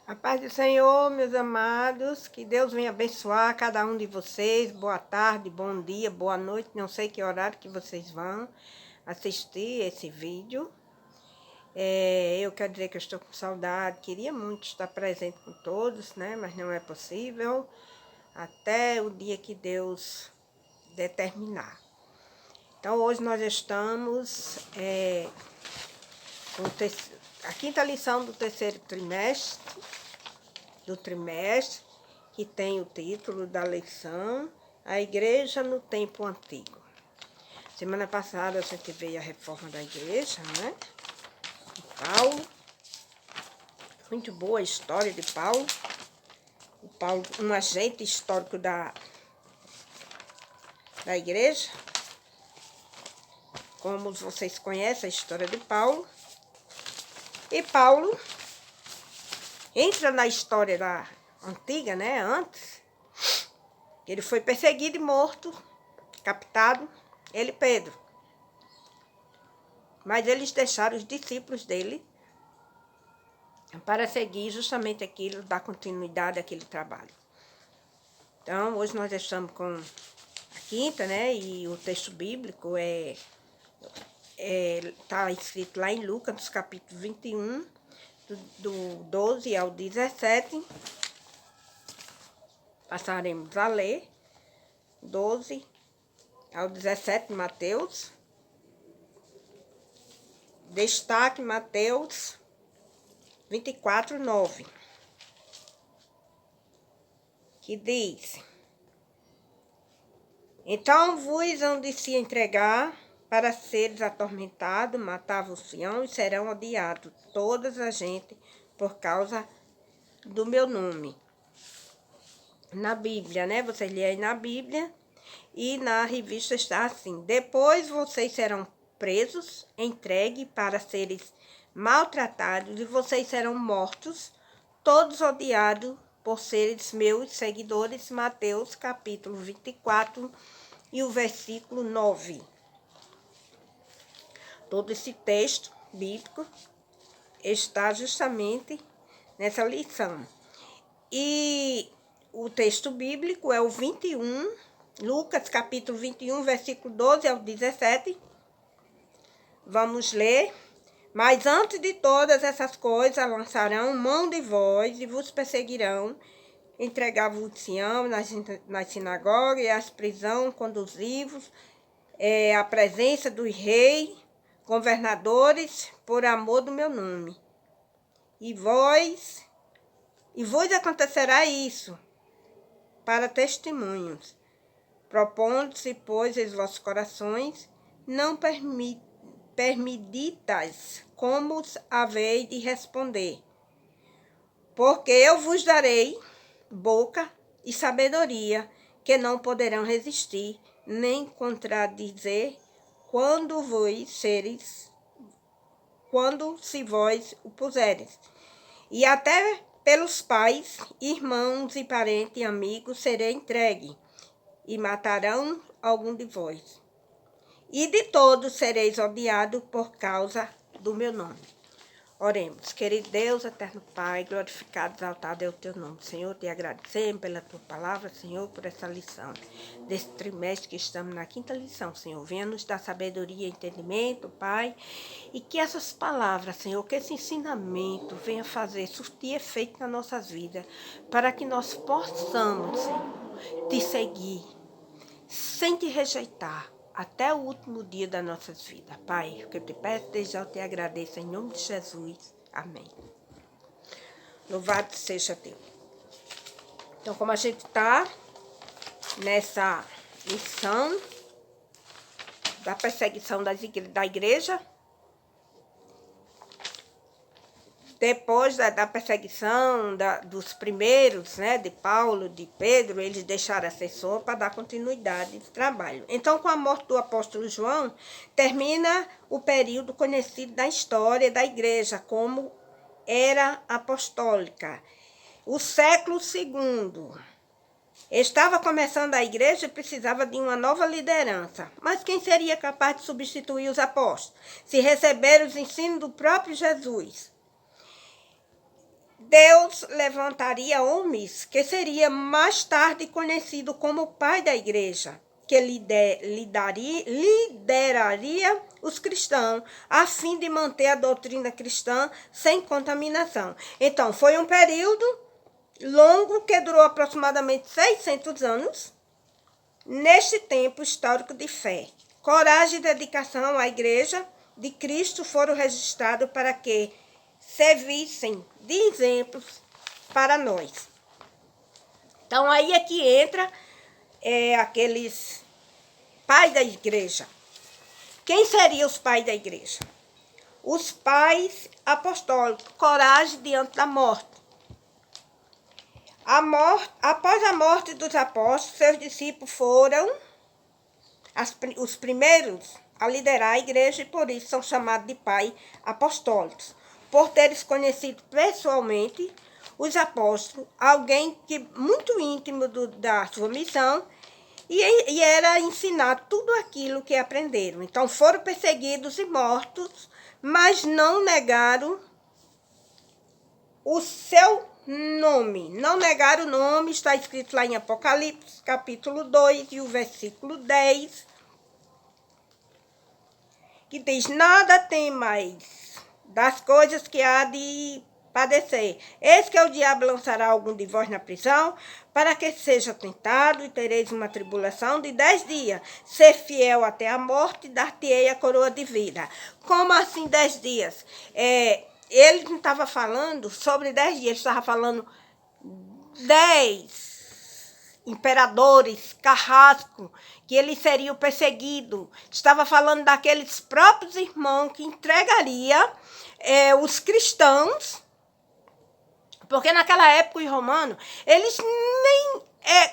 A paz do Senhor, meus amados, que Deus venha abençoar cada um de vocês. Boa tarde, bom dia, boa noite, não sei que horário que vocês vão assistir esse vídeo. Eu quero dizer que eu estou com saudade, queria muito estar presente com todos, né? Mas não é possível até o dia que Deus determinar. Então hoje nós estamos com a quinta lição do terceiro trimestre, que tem o título da lição, A Igreja no Tempo Antigo. Semana passada a gente veio a reforma da igreja, né? De Paulo. Muito boa a história de Paulo. O Paulo, um agente histórico da igreja. Como vocês conhecem a história de Paulo. E Paulo entra na história da antiga, né? Antes. Ele foi perseguido e morto, captado, ele e Pedro. Mas eles deixaram os discípulos dele para seguir justamente aquilo, dar continuidade àquele trabalho. Então, hoje nós estamos com a quinta, né? E o texto bíblico está escrito lá em Lucas, capítulo 21, do 12 ao 17. Passaremos a ler 12 ao 17, Mateus. Destaque Mateus 24, 9. Que diz: Então vos hão de se entregar para seres atormentados, matar-vos-ão e serão odiados todas a gente por causa do meu nome. Na Bíblia, né? Vocês lêem aí na Bíblia e na revista está assim: Depois vocês serão presos, entregues para seres maltratados e vocês serão mortos, todos odiados por seres meus seguidores. Mateus capítulo 24 e o versículo 9. Todo esse texto bíblico está justamente nessa lição. E o texto bíblico é o 21, Lucas capítulo 21, versículo 12 ao 17. Vamos ler. Mas antes de todas essas coisas, lançarão mão de vós e vos perseguirão, entregar-vos-ão nas sinagogas e às prisões, conduzir-vos à presença dos reis, governadores, por amor do meu nome. E vos acontecerá isso, para testemunhos. Propondo-se, pois, em vossos corações, não permitais como haveis de responder. Porque eu vos darei boca e sabedoria, que não poderão resistir, nem contradizer, quando se vós o puseres. E até pelos pais, irmãos e parentes e amigos serei entregue, e matarão algum de vós. E de todos sereis odiados por causa do meu nome. Oremos. Querido Deus, eterno Pai, glorificado, exaltado é o teu nome. Senhor, te agradecemos pela tua palavra, Senhor, por essa lição desse trimestre que estamos na quinta lição, Senhor. Venha nos dar sabedoria e entendimento, Pai, e que essas palavras, Senhor, que esse ensinamento venha surtir efeito nas nossas vidas, para que nós possamos, Senhor, te seguir, sem te rejeitar, até o último dia das nossas vidas. Pai, o que eu te peço, desde já eu te agradeço, em nome de Jesus. Amém. Louvado seja Deus. Então, como a gente está nessa lição da perseguição da igreja, depois da perseguição dos primeiros, né, de Paulo, de Pedro, eles deixaram a assessor para dar continuidade de trabalho. Então, com a morte do apóstolo João, termina o período conhecido da história da igreja como era apostólica. O século II. Estava começando a igreja e precisava de uma nova liderança. Mas quem seria capaz de substituir os apóstolos, se receber os ensinos do próprio Jesus? Deus levantaria homens que seria mais tarde conhecido como pai da igreja, que lideraria os cristãos, a fim de manter a doutrina cristã sem contaminação. Então, foi um período longo que durou aproximadamente 600 anos. Neste tempo histórico de fé, coragem e dedicação à igreja de Cristo foram registrados para que servissem de exemplos para nós. Então, aí é que entra aqueles pais da igreja. Quem seriam os pais da igreja? Os pais apostólicos, coragem diante da morte. Após a morte dos apóstolos, seus discípulos foram os primeiros a liderar a igreja e por isso são chamados de pais apostólicos. Por teres conhecido pessoalmente os apóstolos, alguém que muito íntimo da sua missão, e era ensinar tudo aquilo que aprenderam. Então foram perseguidos e mortos, mas não negaram o seu nome. Não negaram o nome, está escrito lá em Apocalipse, capítulo 2, e o versículo 10, que diz: nada tem mais das coisas que há de padecer. Eis que o diabo lançará algum de vós na prisão, para que seja tentado, e tereis uma tribulação de 10 dias. Ser fiel até a morte, dar-te-ei a coroa de vida. Como assim 10 dias? Ele não estava falando sobre 10 dias, ele estava falando 10 imperadores, carrasco, que eles seriam perseguidos. Estava falando daqueles próprios irmãos que entregaria os cristãos, porque naquela época os romanos, eles nem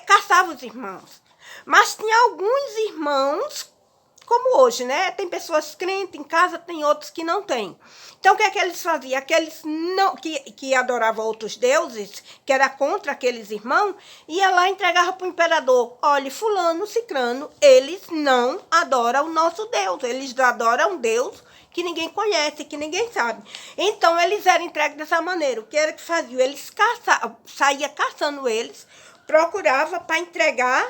caçavam os irmãos, mas tinha alguns irmãos, como hoje, né? Tem pessoas crentes em casa, tem outros que não têm. Então, o que é que eles faziam? Aqueles que adoravam outros deuses, que era contra aqueles irmãos, ia lá e entregava para o imperador: olha, fulano, cicrano, eles não adoram o nosso Deus, eles adoram um Deus que ninguém conhece, que ninguém sabe. Então, eles eram entregues dessa maneira. O que era que faziam? Eles saíam caçando eles, procurava para entregar.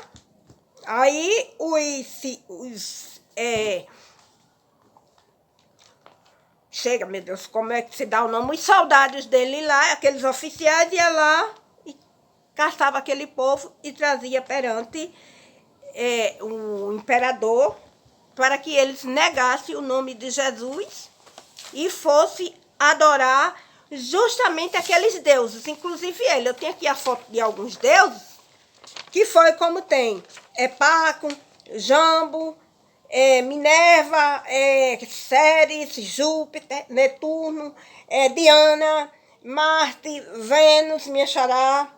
Aí, chega, meu Deus, como é que se dá o nome? Os soldados dele lá, aqueles oficiais, iam lá e caçava aquele povo e trazia perante o imperador, para que eles negassem o nome de Jesus e fossem adorar justamente aqueles deuses. Inclusive ele, eu tenho aqui a foto de alguns deuses, que foi como tem Paco, Jambo, Minerva, Ceres, Júpiter, Netuno, Diana, Marte, Vênus, minha xará,